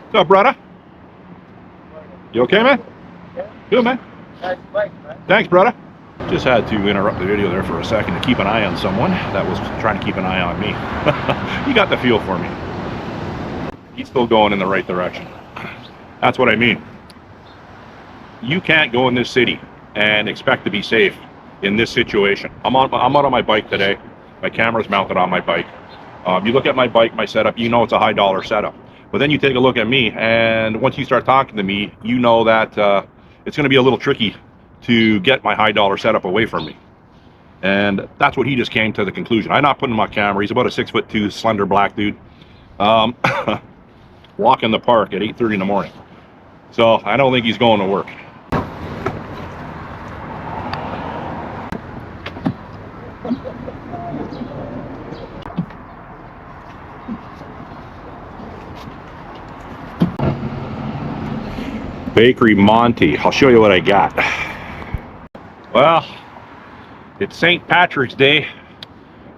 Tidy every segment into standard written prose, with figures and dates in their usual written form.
What's up, brother? You okay, man? Good, man. Nice bike, man. Thanks, brother. Just had to interrupt the video there for a second to keep an eye on someone that was trying to keep an eye on me. You got the feel for me. He's still going in the right direction. That's what I mean. You can't go in this city and expect to be safe in this situation. I'm out on my bike today. My camera's mounted on my bike. You look at my bike, my setup, you know it's a high dollar setup. But then you take a look at me, and once you start talking to me, you know that it's going to be a little tricky to get my high dollar setup away from me. And that's what he just came to the conclusion. I'm not putting him on camera. He's about a 6'2", slender black dude. Walk in the park at 8:30 in the morning. So I don't think he's going to work. Bakery Monty. I'll show you what I got. Well, it's St. Patrick's Day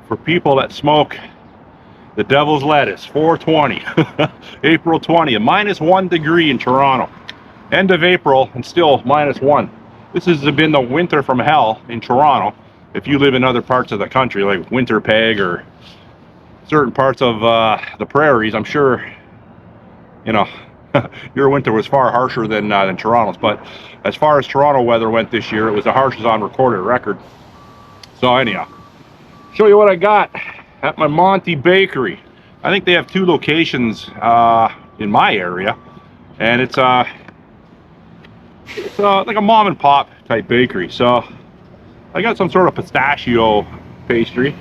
for people that smoke the devil's lettuce. 420. April 20th. -1 degree in Toronto. End of April and still -1. This has been the winter from hell in Toronto. If you live in other parts of the country like Winterpeg or certain parts of the prairies, I'm sure, you know, your winter was far harsher than Toronto's. But as far as Toronto weather went this year, it was the harshest on recorded record. So anyhow, show you what I got at my Monty Bakery. I think they have 2 locations in my area, and it's like a mom and pop type bakery. So I got some sort of pistachio pastry,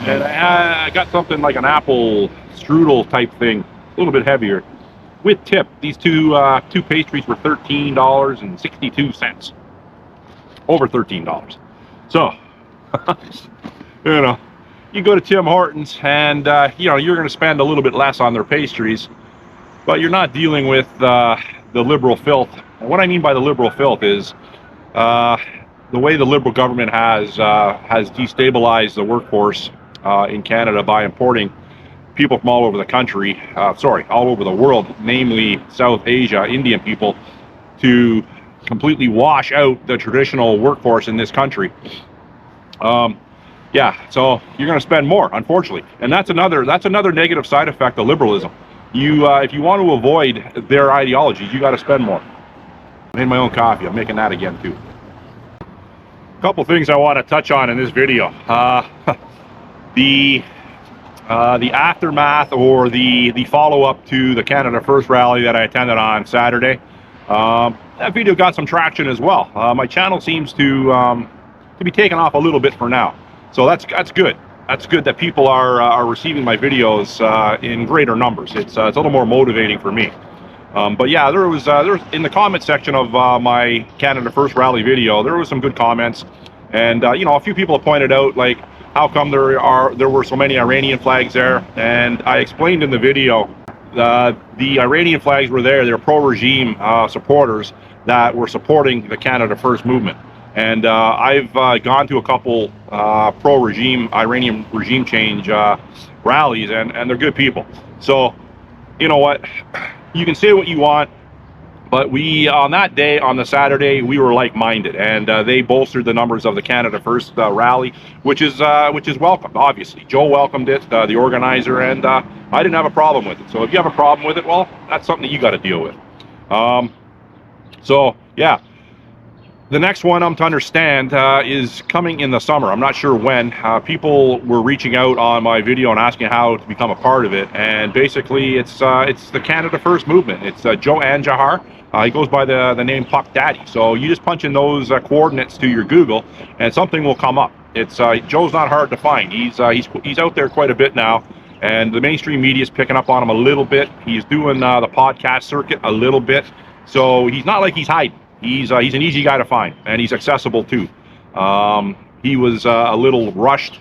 and I got something like an apple strudel type thing, a little bit heavier, with tip. These two pastries were $13.62, over $13. So, you know, you go to Tim Hortons and you know, you're going to spend a little bit less on their pastries, but you're not dealing with the liberal filth. And what I mean by the liberal filth is the way the Liberal government has destabilized the workforce in Canada by importing people from all over the country, all over the world, namely South Asia, Indian people, to completely wash out the traditional workforce in this country. Yeah, so you're going to spend more, unfortunately, and that's another negative side effect of liberalism. You, if you want to avoid their ideologies, you got to spend more. I made my own coffee. I'm making that again too. A couple things I want to touch on in this video. The aftermath, or the follow-up to the Canada First rally that I attended on Saturday. That video got some traction as well. My channel seems to be taken off a little bit for now, so that's good. That's good that people are receiving my videos in greater numbers. It's a little more motivating for me. But yeah, there was in the comment section of my Canada First rally video, there was some good comments, and you know, a few people have pointed out, like, how come there were so many Iranian flags there? And I explained in the video, the Iranian flags were there. They're pro-regime supporters that were supporting the Canada First movement. And I've gone to a couple pro-regime, Iranian regime change rallies, and they're good people. So, you know what? You can say what you want, but we, on that day, on the Saturday, we were like-minded, and they bolstered the numbers of the Canada First rally, which is welcomed, obviously. Joe welcomed it, the organizer, and I didn't have a problem with it. So if you have a problem with it, well, that's something that you got to deal with. So, yeah. The next one I'm to understand is coming in the summer. I'm not sure when. People were reaching out on my video and asking how to become a part of it, and basically it's the Canada First movement. It's Joe Anjahar. He goes by the name Puck Daddy. So you just punch in those coordinates to your Google, and something will come up. It's Joe's not hard to find. He's out there quite a bit now, and the mainstream media is picking up on him a little bit. He's doing the podcast circuit a little bit, so he's not like he's hiding. He's an easy guy to find, and he's accessible too. He was a little rushed,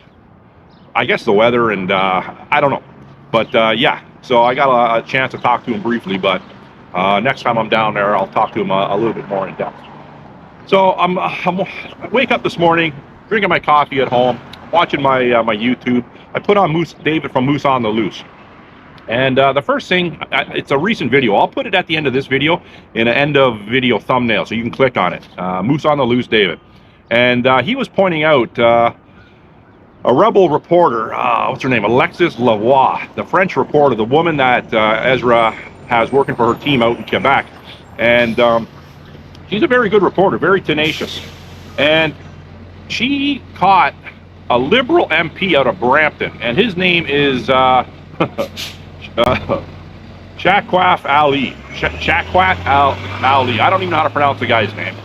I guess, the weather, and I don't know, but yeah. So I got a chance to talk to him briefly, but next time I'm down there, I'll talk to him a little bit more in depth. So I wake up this morning, drinking my coffee at home, watching my YouTube. I put on David from Moose on the Loose, And the first thing, it's a recent video. I'll put it at the end of this video in an end of video thumbnail, so you can click on it. Moose on the Loose David. And he was pointing out a rebel reporter, what's her name? Alexis Lavoie, the French reporter, the woman that Ezra has working for her team out in Quebec. And she's a very good reporter, very tenacious. And she caught a Liberal MP out of Brampton, and his name is Chakwat Ali. Chakwat Ali. I don't even know how to pronounce the guy's name.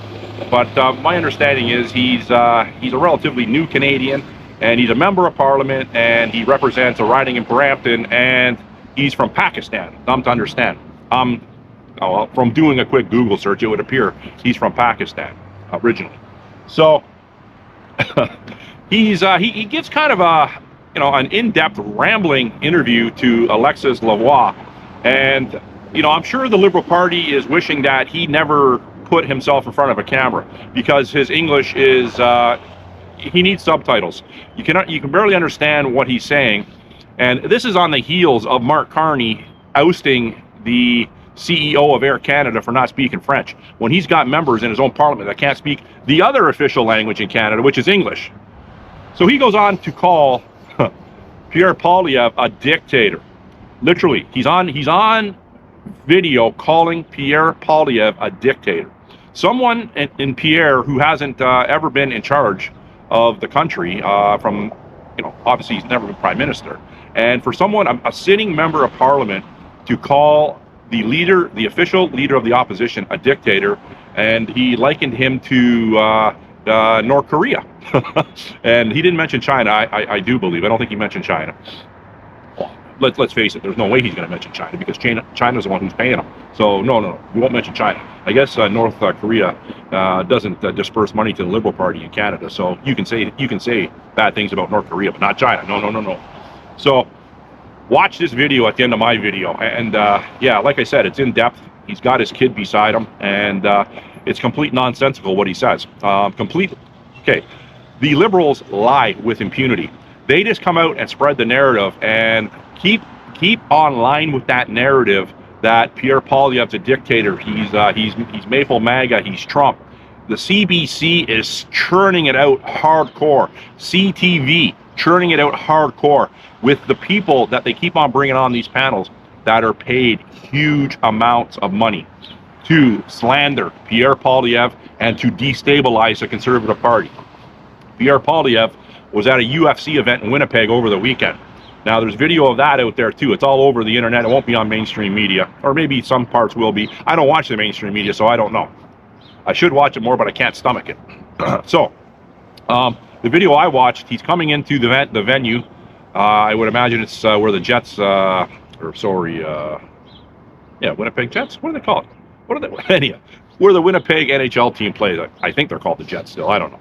But my understanding is he's a relatively new Canadian, and he's a member of Parliament, and he represents a riding in Brampton, and he's from Pakistan. Dumb to understand. From doing a quick Google search, it would appear he's from Pakistan originally. So he gives kind of an in-depth rambling interview to Alexis Lavoie, and I'm sure the Liberal Party is wishing that he never put himself in front of a camera, because his English is he needs subtitles. You can barely understand what he's saying, and this is on the heels of Mark Carney ousting the CEO of Air Canada for not speaking French, when he's got members in his own parliament that can't speak the other official language in Canada, which is English. So he goes on to call Pierre Poilievre a dictator. Literally, he's on video calling Pierre Poilievre a dictator. Someone in Pierre who hasn't ever been in charge of the country, obviously he's never been prime minister. And for someone, a sitting member of parliament, to call the official leader of the opposition, a dictator, and he likened him to North Korea. And he didn't mention China, I do believe. I don't think he mentioned China. Let's face it, there's no way he's going to mention China, because China's the one who's paying him. So no, we won't mention China. I guess North Korea doesn't disperse money to the Liberal Party in Canada, so you can say bad things about North Korea, but not China. No. So watch this video at the end of my video, and yeah, like I said, it's in depth. He's got his kid beside him, and it's complete nonsensical what he says. Okay, the Liberals lie with impunity. They just come out and spread the narrative and keep online with that narrative that Pierre Poilievre's a dictator. He's Maple MAGA. He's Trump. The CBC is churning it out hardcore. CTV churning it out hardcore with the people that they keep on bringing on these panels that are paid huge amounts of money to slander Pierre Poilievre and to destabilize the Conservative Party. Pierre Poilievre was at a UFC event in Winnipeg over the weekend. Now, there's video of that out there too. It's all over the internet. It won't be on mainstream media, or maybe some parts will be. I don't watch the mainstream media, so I don't know. I should watch it more, but I can't stomach it. So, the video I watched, he's coming into the venue. I would imagine it's where the Jets, Winnipeg Jets. What do they call it? Anyhow, where the Winnipeg NHL team plays. I think they're called the Jets still. I don't know.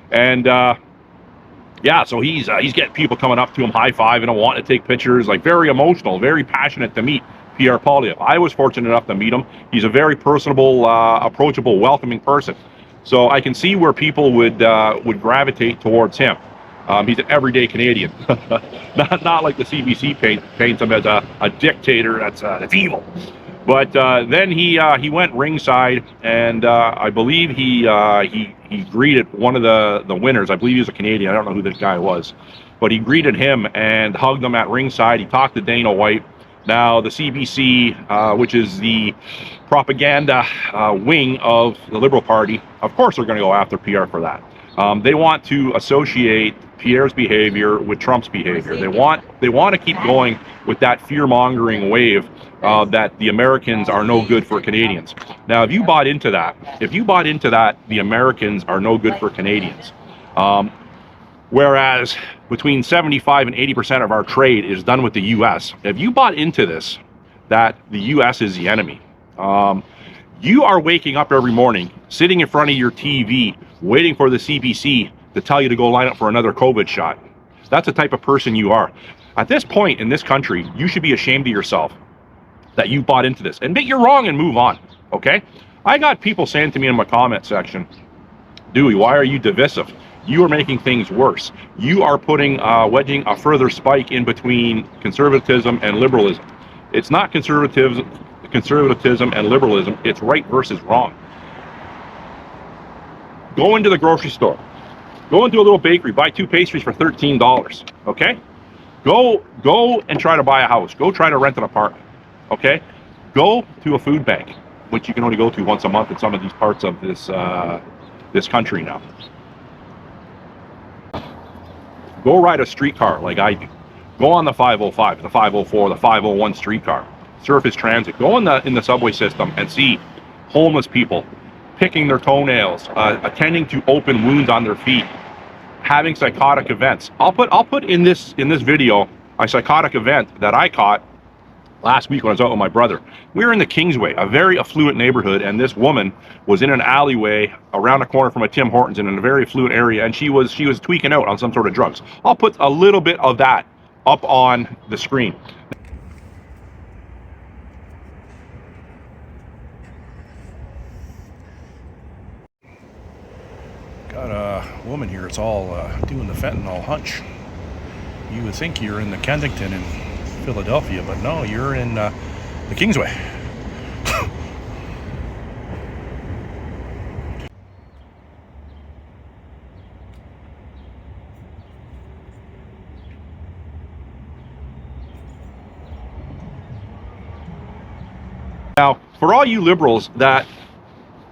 And yeah, so he's getting people coming up to him, high-fiving him, wanting to take pictures, like very emotional, very passionate to meet Pierre Poilievre. I was fortunate enough to meet him. He's a very personable, approachable, welcoming person. So I can see where people would gravitate towards him. He's an everyday Canadian, not like the CBC paints him as a dictator that's evil. But then he went ringside, and I believe he greeted one of the winners. I believe he was a Canadian. I don't know who this guy was, but he greeted him and hugged him at ringside. He talked to Dana White. Now, the CBC, which is the propaganda wing of the Liberal Party, of course they're going to go after Pierre for that. They want to associate Pierre's behavior with Trump's behavior. They want to keep going with that fear-mongering wave that the Americans are no good for Canadians. Now, if you bought into that, the Americans are no good for Canadians, whereas between 75 and 80% of our trade is done with the U.S., if you bought into this, that the U.S. is the enemy, you are waking up every morning, sitting in front of your TV, waiting for the CBC to tell you to go line up for another COVID shot. That's the type of person you are. At this point in this country, you should be ashamed of yourself that you bought into this. Admit you're wrong and move on, okay? I got people saying to me in my comment section, Dewey, why are you divisive? You are making things worse. You are wedging a further spike in between conservatism and liberalism. It's not conservatism and liberalism. It's right versus wrong. Go into the grocery store. Go into a little bakery. Buy 2 pastries for $13. Okay? Go and try to buy a house. Go try to rent an apartment. Okay? Go to a food bank, which you can only go to once a month in some of these parts of this country now. Go ride a streetcar like I do. Go on the 505, the 504, the 501 streetcar. Surface transit. Go in the subway system and see homeless people picking their toenails, attending to open wounds on their feet, having psychotic events. I'll put in this video a psychotic event that I caught last week when I was out with my brother. We were in the Kingsway, a very affluent neighborhood, and this woman was in an alleyway around the corner from a Tim Hortons in a very affluent area, and she was tweaking out on some sort of drugs. I'll put a little bit of that up on the screen. Got a woman here. It's all doing the fentanyl hunch. You would think you're in the Kensington in Philadelphia, but no, you're in the Kingsway. Now, for all you liberals that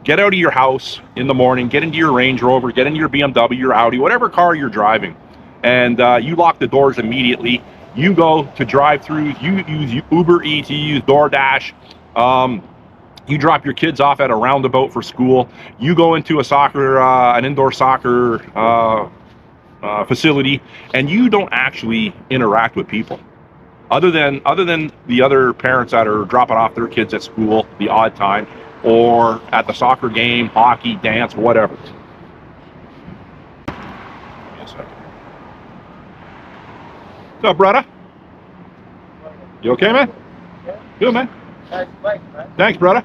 get out of your house in the morning, get into your Range Rover, get into your BMW, your Audi, whatever car you're driving, and you lock the doors immediately. You go to drive-throughs, you use Uber Eats, you use DoorDash, you drop your kids off at a roundabout for school, you go into an indoor soccer facility, and you don't actually interact with people. Other than the other parents that are dropping off their kids at school the odd time, or at the soccer game, hockey, dance, whatever. Give me a second. What's up, brother? You okay, man? Yeah. Good, man. Nice bike, man. Thanks, brother.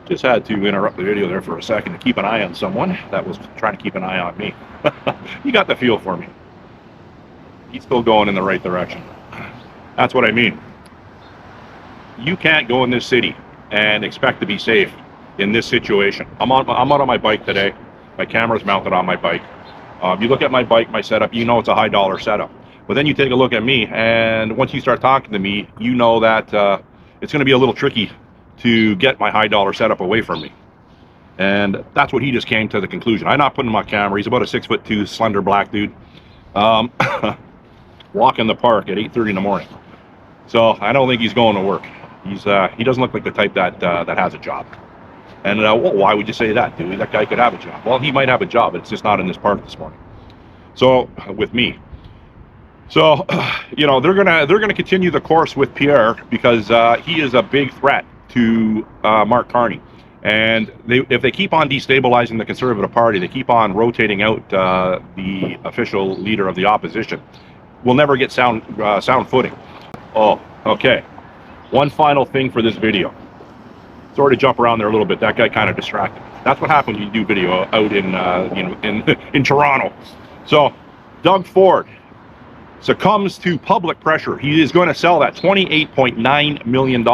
Just had to interrupt the video there for a second to keep an eye on someone that was trying to keep an eye on me. You got the feel for me. He's still going in the right direction. That's what I mean. You can't go in this city and expect to be safe in this situation. I'm out on my bike today. My camera's mounted on my bike. If you look at my bike, my setup, you know it's a high dollar setup. But then you take a look at me, and once you start talking to me, you know that it's going to be a little tricky to get my high dollar setup away from me. And that's what he just came to the conclusion. I'm not putting him on camera. He's about a 6'2", slender black dude. Walk in the park at 8:30 in the morning. So I don't think he's going to work. He doesn't look like the type that has a job. And well, why would you say that, dude? That guy could have a job. Well, he might have a job. It's just not in this park this morning. So with me. So you know, they're gonna continue the course with Pierre because he is a big threat to Mark Carney. And if they keep on destabilizing the Conservative Party, they keep on rotating out the official leader of the opposition, we'll never get sound footing. Oh, okay. One final thing for this video. Sorry to jump around there a little bit. That guy kind of distracted me. That's what happens when you do video out in Toronto. So, Doug Ford succumbs to public pressure. He is going to sell that $28.9 million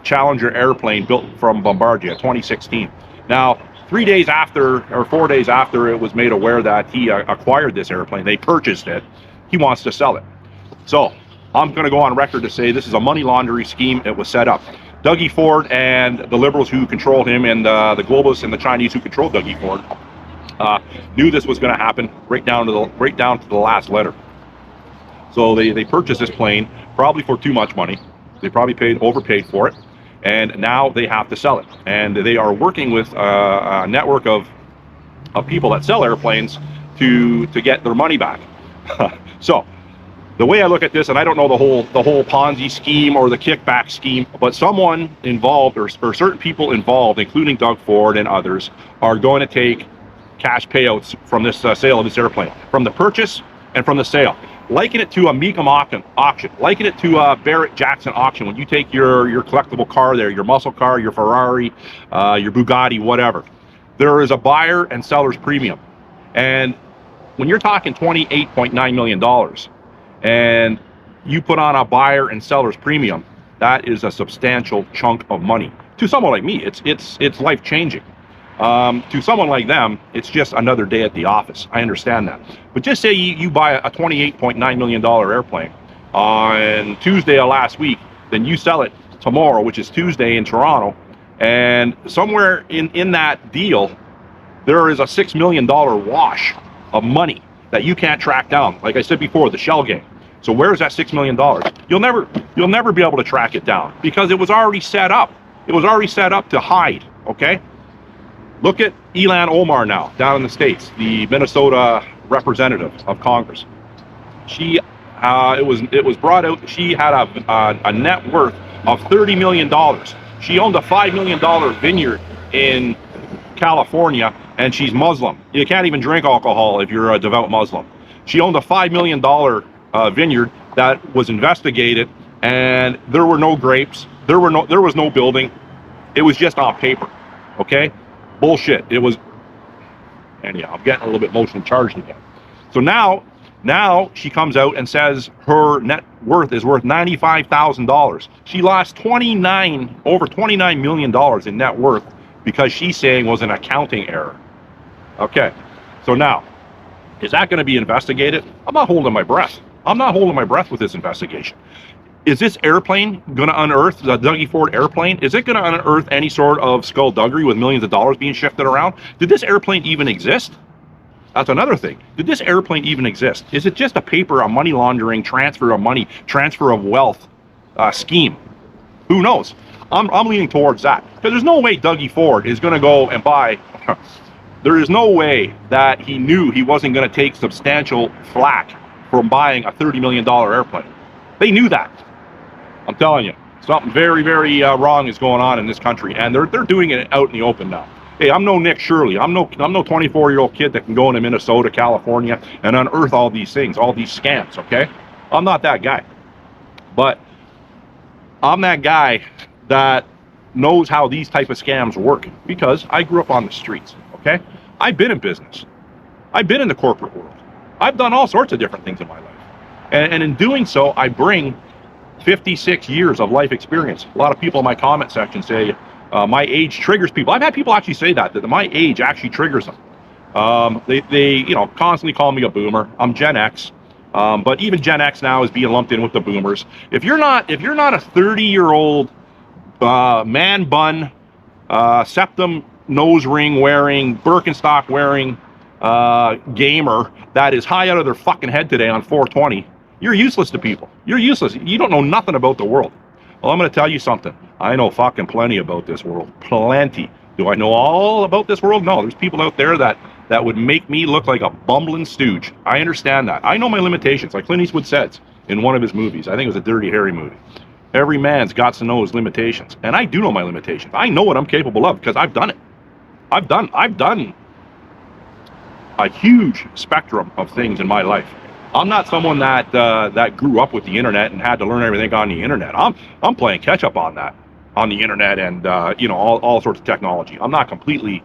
Challenger airplane built from Bombardier, 2016. Now, 3 days after, or 4 days after it was made aware that he acquired this airplane, they purchased it, he wants to sell it. So, I'm going to go on record to say this is a money laundering scheme. It was set up. Duggie Ford and the liberals who controlled him, and the globalists and the Chinese who controlled Duggie Ford, knew this was going to happen right down to the last letter. So they purchased this plane probably for too much money. They probably overpaid for it, and now they have to sell it. And they are working with a network of people that sell airplanes to get their money back. So the way I look at this, and I don't know the whole Ponzi scheme or the kickback scheme, but someone involved or certain people involved, including Doug Ford and others, are going to take cash payouts from this sale of this airplane, from the purchase and from the sale. Liken it to a Mecum auction. Liken it to a Barrett Jackson auction. When you take your collectible car there, your muscle car, your Ferrari, your Bugatti, whatever. there is a buyer and seller's premium. And when you're talking $28.9 million and you put on a buyer and seller's premium, that is a substantial chunk of money. To someone like me, it's life-changing. To someone like them, it's just another day at the office. I understand that. But just say you buy a $28.9 million airplane on Tuesday of last week, then you sell it tomorrow, which is Tuesday in Toronto, and somewhere in that deal, there is a $6 million wash of money that you can't track down. Like I said before, the shell game. So where's that $6 million? You'll never be able to track it down because it was already set up. It was already set up to hide, okay? Look at Ilhan Omar now, down in the States, the Minnesota representative of Congress. She, it was brought out, she had a net worth of $30 million. She owned a $5 million vineyard in California, and she's Muslim. You can't even drink alcohol if you're a devout Muslim. She owned a $5 million vineyard that was investigated, and there were no grapes, there was no building. It was just on paper, okay? Bullshit. It was, and yeah, I'm getting a little bit emotionally charged again. So now she comes out and says her net worth is worth $95,000. She lost over $29 million in net worth because she's saying was an accounting error. Okay, so now, is that going to be investigated? I'm not holding my breath. I'm not holding my breath with this investigation. Is this airplane going to unearth, the Duggie Ford airplane, is it going to unearth any sort of skullduggery with millions of dollars being shifted around? Did this airplane even exist? That's another thing. Did this airplane even exist? Is it just a paper, a money laundering, transfer of money, transfer of wealth scheme? Who knows? I'm leaning towards that. Because there's no way Duggie Ford is going to go and buy... There is no way that he knew he wasn't going to take substantial flack from buying a $30 million airplane. They knew that. I'm telling you, something very, very wrong is going on in this country, and they're doing it out in the open now. Hey, I'm no Nick Shirley. I'm no 24-year-old kid that can go into Minnesota, California, and unearth all these things, all these scams. Okay, I'm not that guy, but I'm that guy that knows how these type of scams work because I grew up on the streets. Okay, I've been in business. I've been in the corporate world. I've done all sorts of different things in my life, and in doing so, I bring 56 years of life experience. A lot of people in my comment section say my age triggers people. I've had people actually say that my age actually triggers them. They constantly call me a boomer. I'm Gen X, but even Gen X now is being lumped in with the boomers. If you're not a 30-year-old man bun, septum nose ring wearing, Birkenstock wearing gamer that is high out of their fucking head today on 420, you're useless to people. You're useless. You don't know nothing about the world. Well, I'm going to tell you something. I know fucking plenty about this world. Plenty. Do I know all about this world? No. There's people out there that would make me look like a bumbling stooge. I understand that. I know my limitations. Like Clint Eastwood says in one of his movies. I think it was a Dirty Harry movie. Every man's got to know his limitations. And I do know my limitations. I know what I'm capable of because I've done it. I've done a huge spectrum of things in my life. I'm not someone that grew up with the internet and had to learn everything on the internet. I'm playing catch up on that, on the internet and all sorts of technology. I'm not completely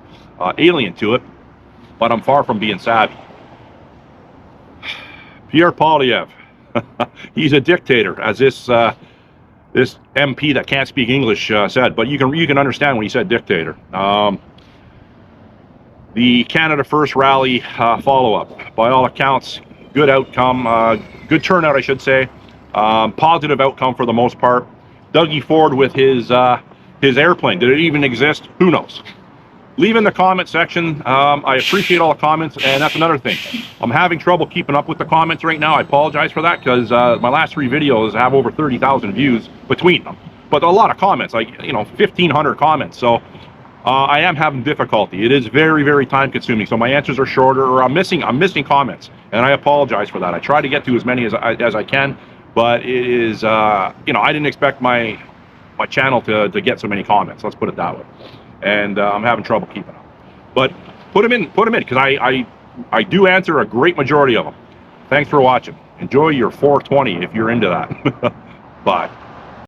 alien to it, but I'm far from being savvy. Pierre Poilievre, he's a dictator, as this MP that can't speak English said. But you can understand when he said dictator. The Canada First rally follow-up, by all accounts. Good outcome, good turnout, I should say. Positive outcome for the most part. Duggie Ford with his airplane. Did it even exist? Who knows? Leave in the comment section. I appreciate all the comments, and that's another thing. I'm having trouble keeping up with the comments right now. I apologize for that because my last 3 videos have over 30,000 views between them. But a lot of comments, like 1,500 comments. So I am having difficulty. It is very, very time consuming. So my answers are shorter, or I'm missing comments, and I apologize for that. I try to get to as many as I can, but it is I didn't expect my channel to get so many comments. Let's put it that way. And I'm having trouble keeping up. But put them in, because I do answer a great majority of them. Thanks for watching. Enjoy your 420 if you're into that. Bye.